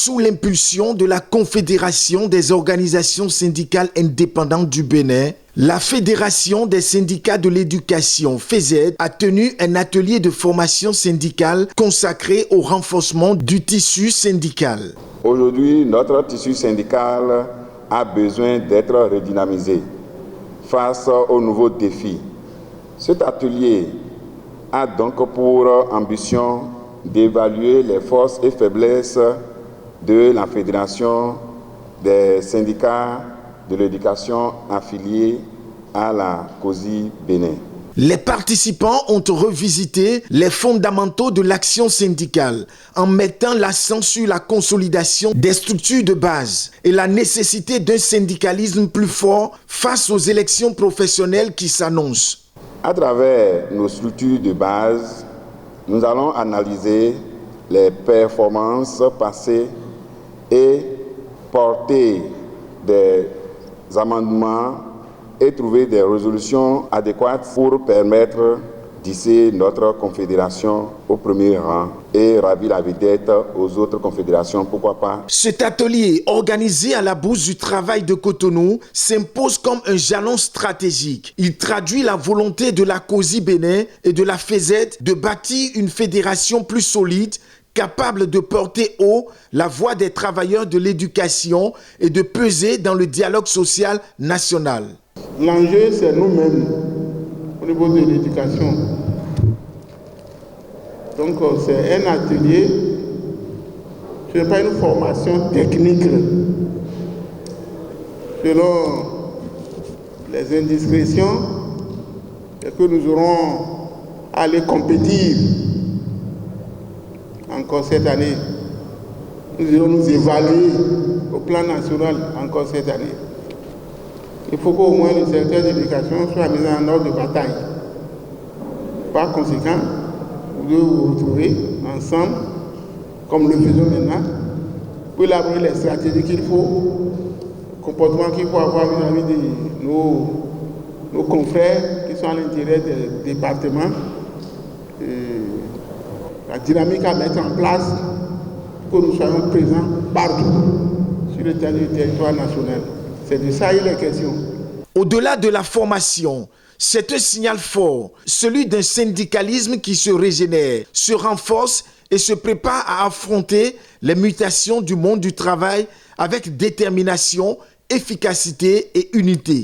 Sous l'impulsion de la Confédération des organisations syndicales indépendantes du Bénin, la Fédération des syndicats de l'éducation, FESED, a tenu un atelier de formation syndicale consacré au renforcement du tissu syndical. Aujourd'hui, notre tissu syndical a besoin d'être redynamisé face aux nouveaux défis. Cet atelier a donc pour ambition d'évaluer les forces et faiblesses de la Fédération des syndicats de l'éducation affiliés à la COSI Bénin. Les participants ont revisité les fondamentaux de l'action syndicale en mettant l'accent sur la consolidation des structures de base et la nécessité d'un syndicalisme plus fort face aux élections professionnelles qui s'annoncent. À travers nos structures de base, nous allons analyser les performances passées et porter des amendements et trouver des résolutions adéquates pour permettre d'hisser notre confédération au premier rang et ravir la vedette aux autres confédérations, pourquoi pas. Cet atelier, organisé à la Bourse du Travail de Cotonou, s'impose comme un jalon stratégique. Il traduit la volonté de la COSI Bénin et de la FESED de bâtir une fédération plus solide, capable de porter haut la voix des travailleurs de l'éducation et de peser dans le dialogue social national. L'enjeu, c'est nous-mêmes, au niveau de l'éducation. Donc, c'est un atelier, ce n'est pas une formation technique. Selon les indiscrétions que nous aurons à aller compétir encore cette année. Nous allons nous évaluer au plan national encore cette année. Il faut qu'au moins le secteur de l'éducation soit mis en ordre de bataille. Par conséquent, vous devez vous retrouver ensemble, comme le faisons maintenant, pour élaborer les stratégies qu'il faut, le comportement qu'il faut avoir vis-à-vis de nos confrères qui sont à l'intérieur des départements, la dynamique à mettre en place pour que nous soyons présents partout sur le territoire national. C'est de ça il est question. Au-delà de la formation, c'est un signal fort, celui d'un syndicalisme qui se régénère, se renforce et se prépare à affronter les mutations du monde du travail avec détermination, efficacité et unité.